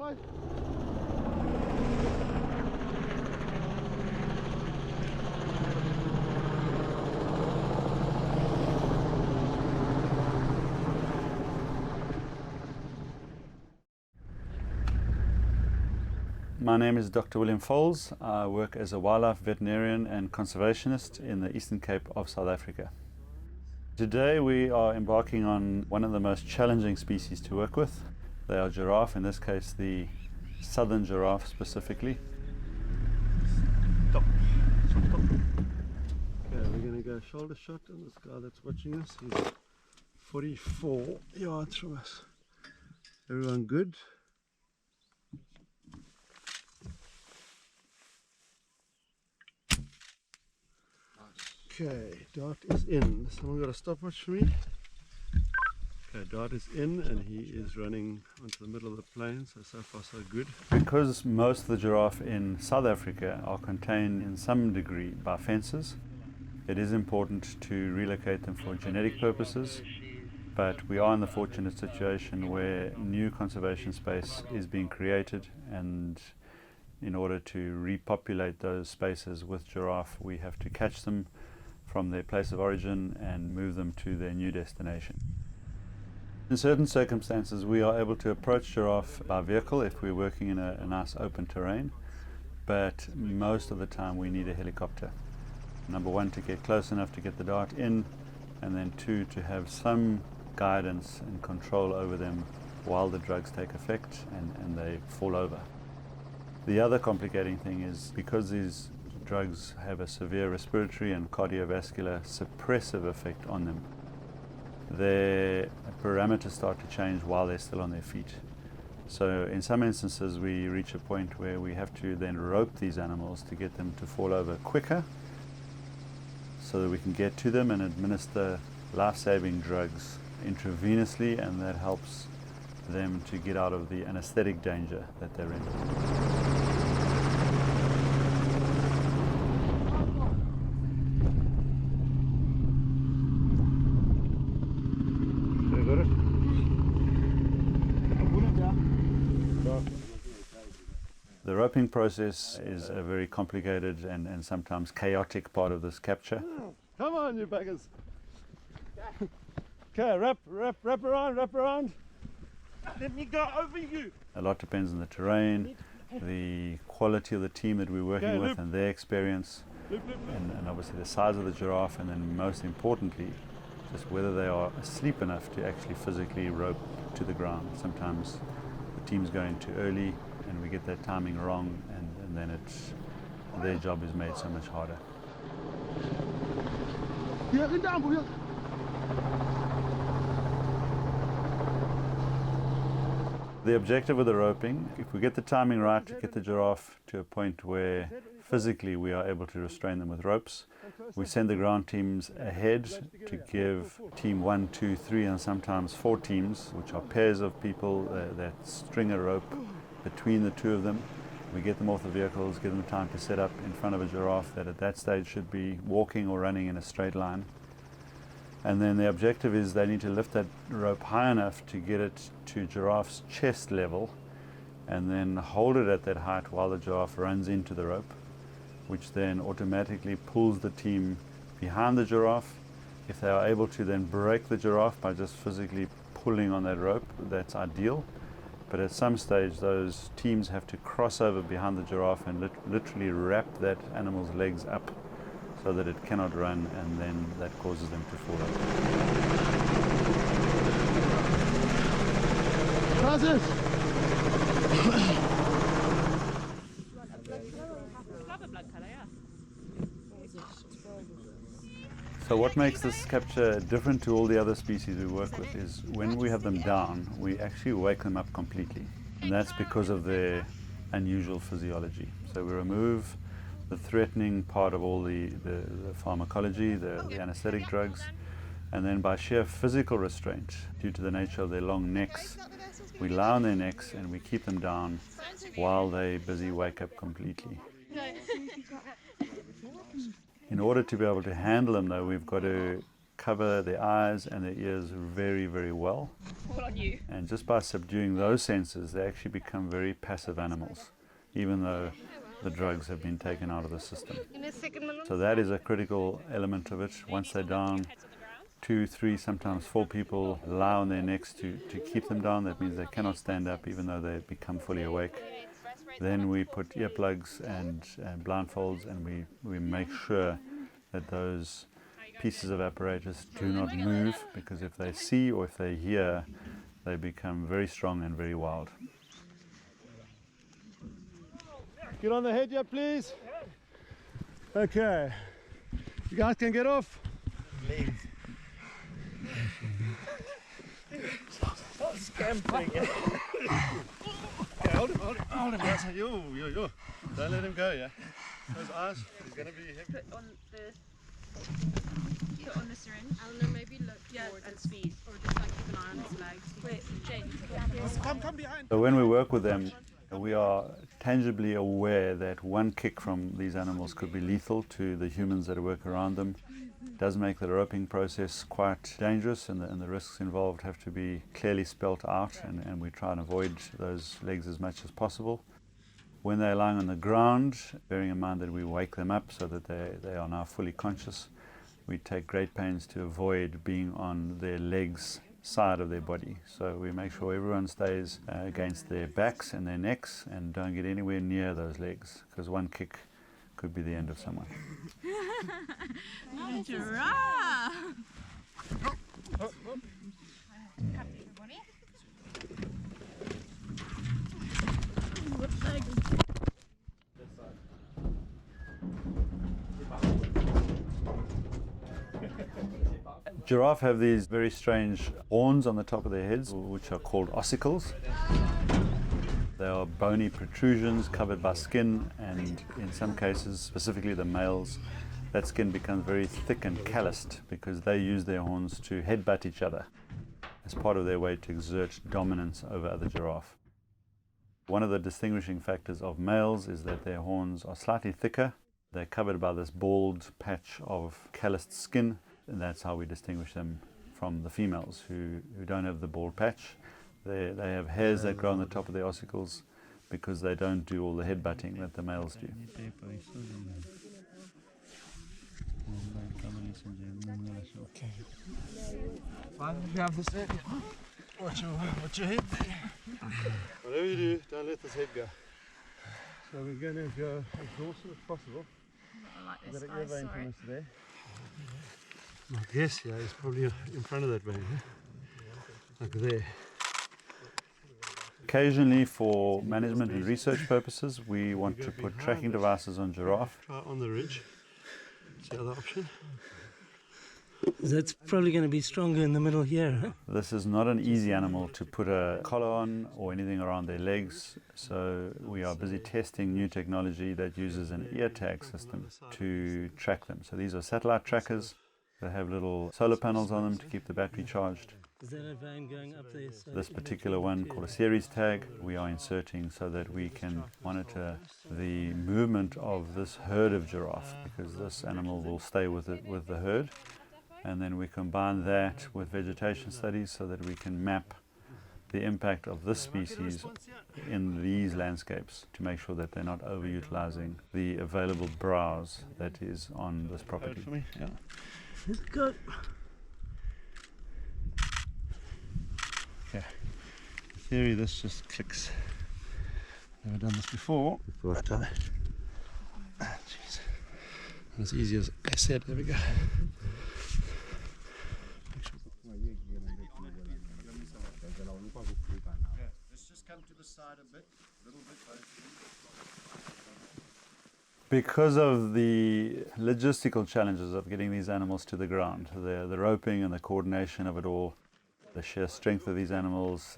right. My name is Dr. William Foles. I work as a wildlife veterinarian and conservationist in the Eastern Cape of South Africa. Today we are embarking on one of the most challenging species to work with. They are giraffe, in this case the southern giraffe specifically. Stop. Stop, stop. Okay, we're going to go shoulder shot on this guy that's watching us. He's 44 yards from us. Everyone good? Okay, dart is in. Someone got a stopwatch for me? Okay, dart is in and he is running onto the middle of the plain, so far so good. Because most of the giraffe in South Africa are contained in some degree by fences, it is important to relocate them for genetic purposes, but we are in the fortunate situation where new conservation space is being created, and in order to repopulate those spaces with giraffe we have to catch them from their place of origin and move them to their new destination. In certain circumstances we are able to approach giraffe by vehicle if we're working in a nice open terrain, but most of the time we need a helicopter. Number one, to get close enough to get the dart in, and then two, to have some guidance and control over them while the drugs take effect and they fall over. The other complicating thing is because these drugs have a severe respiratory and cardiovascular suppressive effect on them, their parameters start to change while they're still on their feet. So in some instances we reach a point where we have to then rope these animals to get them to fall over quicker so that we can get to them and administer life-saving drugs intravenously, and that helps them to get out of the anesthetic danger that they're in. The roping process is a very complicated and sometimes chaotic part of this capture. Come on, you beggars! Okay, wrap around. Let me go over you. A lot depends on the terrain, the quality of the team that we're working with and their experience, and obviously the size of the giraffe, and then most importantly, just whether they are asleep enough to actually physically rope to the ground. Sometimes the team's going too early and we get that timing wrong, and then their job is made so much harder. The objective of the roping, if we get the timing right to get the giraffe to a point where physically we are able to restrain them with ropes, we send the ground teams ahead to give team 1, 2, 3 and sometimes 4 teams, which are pairs of people that string a rope between the two of them. We get them off the vehicles, give them time to set up in front of a giraffe that at that stage should be walking or running in a straight line. And then the objective is they need to lift that rope high enough to get it to giraffe's chest level, and then hold it at that height while the giraffe runs into the rope, which then automatically pulls the team behind the giraffe. If they are able to then break the giraffe by just physically pulling on that rope, that's ideal. But at some stage those teams have to cross over behind the giraffe and literally wrap that animal's legs up so that it cannot run, and then that causes them to fall over. How's this? So what makes this capture different to all the other species we work with is when we have them down, we actually wake them up completely. And that's because of their unusual physiology. So we remove the threatening part of all the pharmacology, the anesthetic drugs, and then by sheer physical restraint, due to the nature of their long necks, we lie on their necks and we keep them down while they busy wake up completely. In order to be able to handle them though, we've got to cover their eyes and their ears very, very well. All on you. And just by subduing those senses, they actually become very passive animals, even though the drugs have been taken out of the system. So that is a critical element of it. Once they're down, 2, 3, sometimes 4 people lie on their necks to keep them down. That means they cannot stand up even though they become fully awake. Then we put earplugs and blindfolds, and we make sure that those pieces of apparatus do not move, because if they see or if they hear, they become very strong and very wild. Get on the head, yeah, please. Okay. You guys can get off. Legs. Stop scampering. Okay, hold him, guys. Yo. Don't let him go, yeah. Those eyes, he's going to be heavy. Put on the syringe. I don't know, maybe look at speed. Or just like keep an eye on his legs. Wait, Jane. Come behind. So when we work with them, we are tangibly aware that one kick from these animals could be lethal to the humans that work around them. It does make the roping process quite dangerous, and the risks involved have to be clearly spelt out, and we try and avoid those legs as much as possible. When they're lying on the ground, bearing in mind that we wake them up so that they are now fully conscious, we take great pains to avoid being on their legs side of their body. So we make sure everyone stays against their backs and their necks and don't get anywhere near those legs, because one kick could be the end of someone. Giraffe! Giraffe have these very strange horns on the top of their heads, which are called ossicles. They are bony protrusions covered by skin, and in some cases, specifically the males, that skin becomes very thick and calloused because they use their horns to headbutt each other as part of their way to exert dominance over other giraffe. One of the distinguishing factors of males is that their horns are slightly thicker. They're covered by this bald patch of calloused skin, and that's how we distinguish them from the females who don't have the bald patch. They have hairs that grow on the top of their ossicles because they don't do all the headbutting that the males do. Okay. Why don't you have this head? Watch your head there. Whatever you do, don't let this head go. So we're going to go exhausted as possible. Like We've this. got an ear vein Sorry. from us there. My guess, yeah, is probably in front of that vein, huh? Like there. Occasionally, for management and research purposes, we want to put tracking devices on giraffe. Try on the ridge. It's the other option. That's probably going to be stronger in the middle here, huh? This is not an easy animal to put a collar on or anything around their legs, so we are busy testing new technology that uses an ear tag system to track them. So these are satellite trackers. They have little solar panels on them to keep the battery charged. Is that a vein going up there? So This particular one, called a series tag, we are inserting so that we can monitor the movement of this herd of giraffe, because this animal will stay with the herd. And then we combine that with vegetation studies so that we can map the impact of this species in these landscapes to make sure that they're not overutilizing the available browse that is on this property. For me, yeah. let's go. Okay. In theory, this just clicks. Never done this before. But, jeez. As easy as I said, there we go. Let's just come to the side a bit, little bit. Because of the logistical challenges of getting these animals to the ground, the roping and the coordination of it all, the sheer strength of these animals,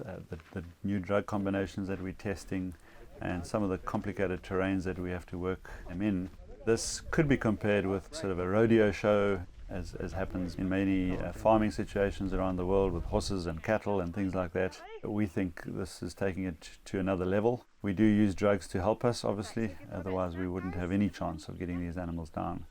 the new drug combinations that we're testing, and some of the complicated terrains that we have to work them in, this could be compared with sort of a rodeo show, as happens in many farming situations around the world with horses and cattle and things like that. We think this is taking it to another level. We do use drugs to help us, obviously, otherwise we wouldn't have any chance of getting these animals down.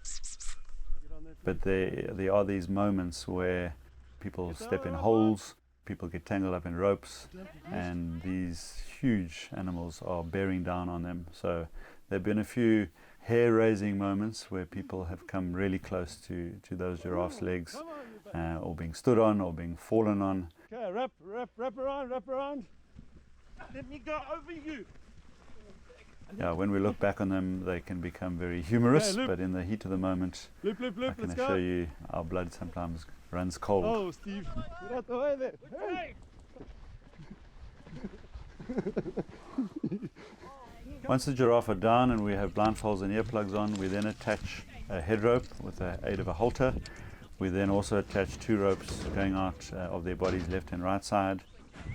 But there are these moments where people step in holes, people get tangled up in ropes, and these huge animals are bearing down on them. So there have been a few hair-raising moments where people have come really close to those giraffes' legs, or being stood on or being fallen on. Okay, wrap around. Let me go over you. Yeah, when we look back on them, they can become very humorous, Okay, but in the heat of the moment, Loop, I can let's assure go. you our blood sometimes runs cold. Oh, Steve, get out the way there. Hey. Once the giraffe are down and we have blindfolds and earplugs on, we then attach a head rope with the aid of a halter. We then also attach 2 ropes going out of their bodies, left and right side,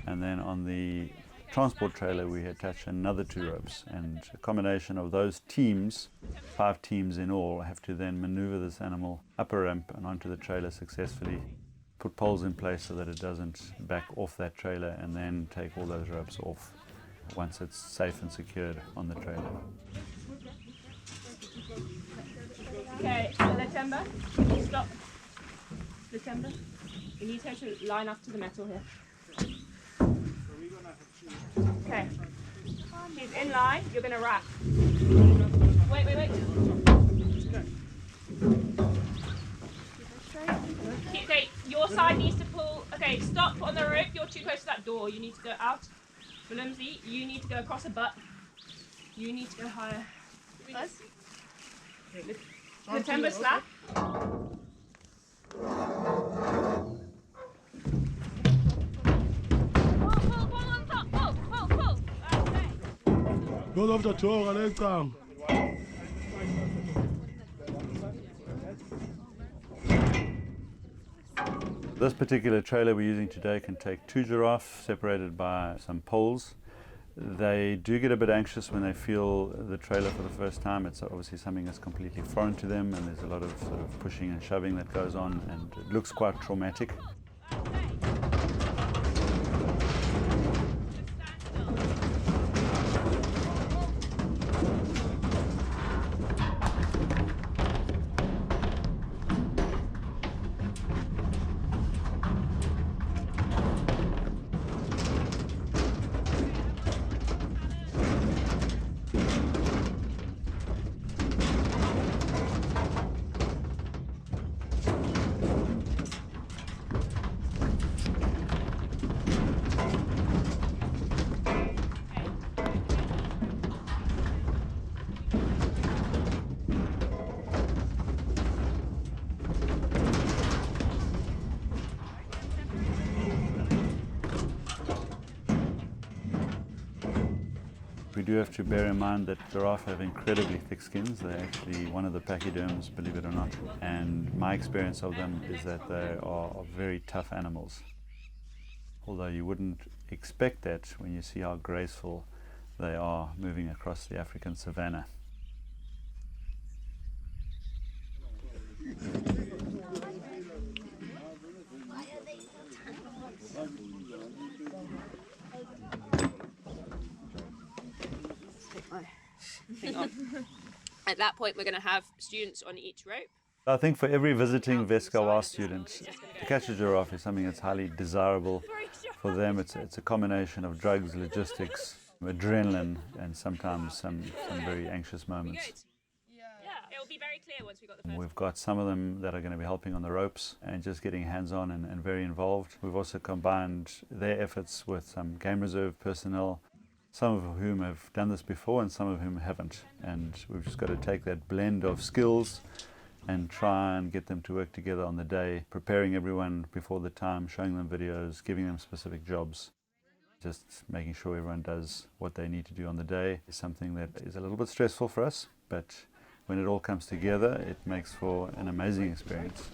and then on the transport trailer we attach another 2 ropes, and a combination of those teams, 5 teams in all, have to then maneuver this animal up a ramp and onto the trailer successfully, put poles in place so that it doesn't back off that trailer, and then take all those ropes off once it's safe and secured on the trailer. Okay, Latemba, stop. Latemba, you need her to line up to the metal here. Okay, she's in line, you're going to wrap. Wait. Okay, your side needs to pull. Okay, stop on the rope, you're too close to that door, you need to go out. Willemsy, you need to go across the butt. You need to go higher. Buzz. Latemba slap. Pull on top, pull. Okay. Go off the tour, let's come. This particular trailer we're using today can take 2 giraffes separated by some poles. They do get a bit anxious when they feel the trailer for the first time. It's obviously something that's completely foreign to them, and there's a lot of sort of pushing and shoving that goes on, and it looks quite traumatic. We do have to bear in mind that giraffes have incredibly thick skins. They're actually one of the pachyderms, believe it or not. And my experience of them is that they are very tough animals. Although you wouldn't expect that when you see how graceful they are moving across the African savanna. At that point, we're going to have students on each rope. I think for every visiting Vescowa student, to catch a giraffe is something that's highly desirable. For them, it's a combination of drugs, logistics, adrenaline, and sometimes some very anxious moments. Yeah, it will be very clear once we got the first. We've got some of them that are going to be helping on the ropes and just getting hands-on and very involved. We've also combined their efforts with some game reserve personnel, some of whom have done this before and some of whom haven't. And we've just got to take that blend of skills and try and get them to work together on the day, preparing everyone before the time, showing them videos, giving them specific jobs. Just making sure everyone does what they need to do on the day is something that is a little bit stressful for us, but when it all comes together, it makes for an amazing experience.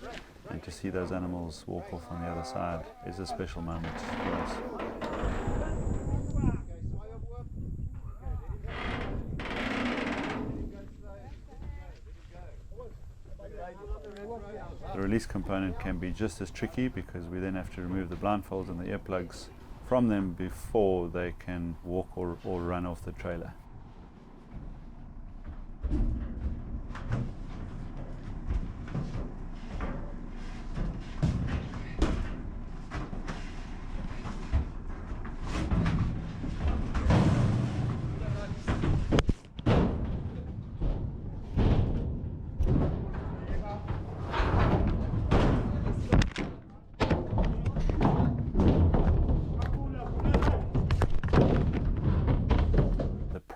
And to see those animals walk off on the other side is a special moment for us. The release component can be just as tricky because we then have to remove the blindfolds and the earplugs from them before they can walk or run off the trailer.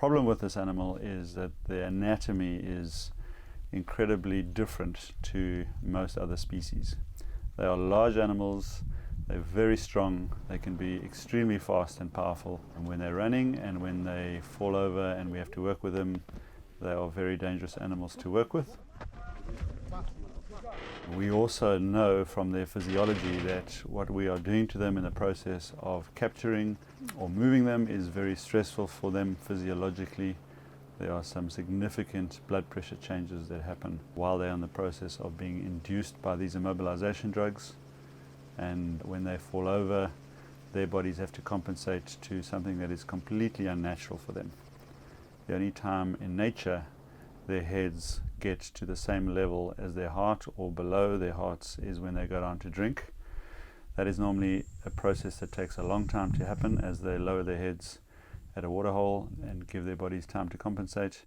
problem with this animal is that the anatomy is incredibly different to most other species. They are large animals, they're very strong, they can be extremely fast and powerful, and when they're running and when they fall over and we have to work with them, they are very dangerous animals to work with. We also know from their physiology that what we are doing to them in the process of capturing or moving them is very stressful for them physiologically. There are some significant blood pressure changes that happen while they're in the process of being induced by these immobilization drugs, and when they fall over, their bodies have to compensate to something that is completely unnatural for them. The only time in nature their heads get to the same level as their heart or below their hearts is when they go down to drink. That is normally a process that takes a long time to happen as they lower their heads at a waterhole and give their bodies time to compensate.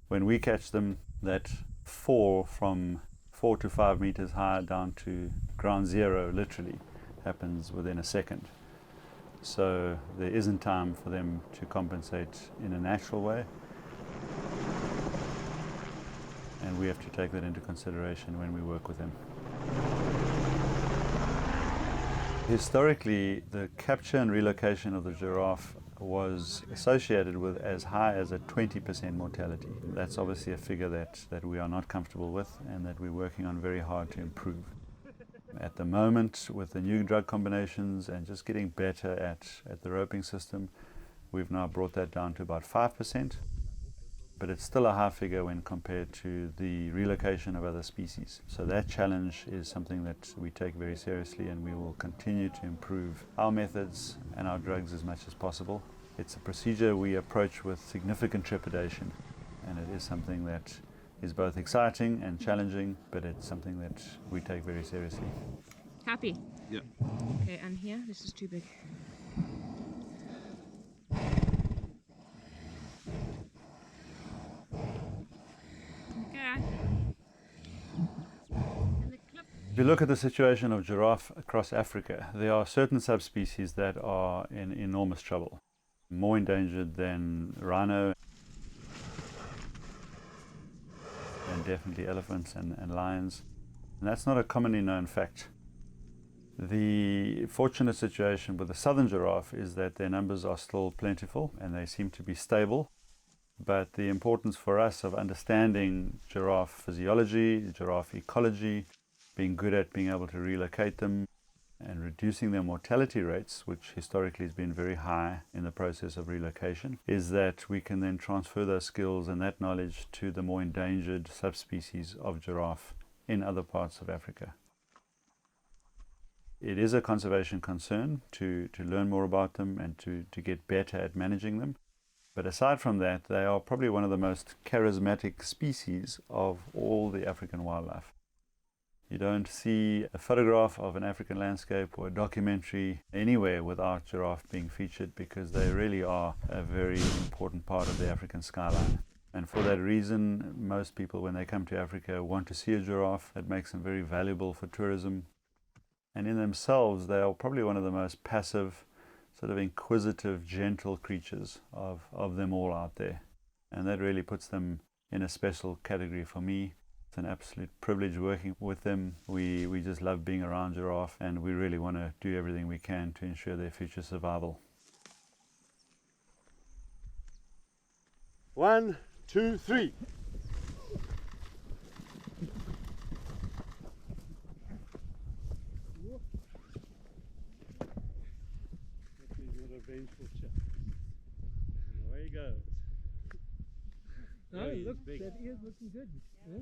When we catch them, that fall from 4 to 5 meters high down to ground zero literally happens within a second. So there isn't time for them to compensate in a natural way. And we have to take that into consideration when we work with them. Historically, the capture and relocation of the giraffe was associated with as high as a 20% mortality. That's obviously a figure that we are not comfortable with and that we're working on very hard to improve. At the moment, with the new drug combinations and just getting better at the roping system, we've now brought that down to about 5%. But it's still a high figure when compared to the relocation of other species. So that challenge is something that we take very seriously, and we will continue to improve our methods and our drugs as much as possible. It's a procedure we approach with significant trepidation, and it is something that is both exciting and challenging, but it's something that we take very seriously. Happy? Yeah. Okay, and here, this is too big. If you look at the situation of giraffe across Africa, there are certain subspecies that are in enormous trouble, more endangered than rhino and definitely elephants and lions. And that's not a commonly known fact. The fortunate situation with the southern giraffe is that their numbers are still plentiful and they seem to be stable. But the importance for us of understanding giraffe physiology, giraffe ecology, being good at being able to relocate them and reducing their mortality rates, which historically has been very high in the process of relocation, is that we can then transfer those skills and that knowledge to the more endangered subspecies of giraffe in other parts of Africa. It is a conservation concern to learn more about them and to get better at managing them. But aside from that, they are probably one of the most charismatic species of all the African wildlife. You don't see a photograph of an African landscape or a documentary anywhere without giraffe being featured, because they really are a very important part of the African skyline. And for that reason, most people, when they come to Africa, want to see a giraffe. It makes them very valuable for tourism. And in themselves, they are probably one of the most passive, sort of inquisitive, gentle creatures of them all out there. And that really puts them in a special category for me. It's an absolute privilege working with them. We just love being around giraffe, and we really want to do everything we can to ensure their future survival. 1, 2, 3. Vengeful chap. Away he goes. No, look, that ear's looking good. Yeah?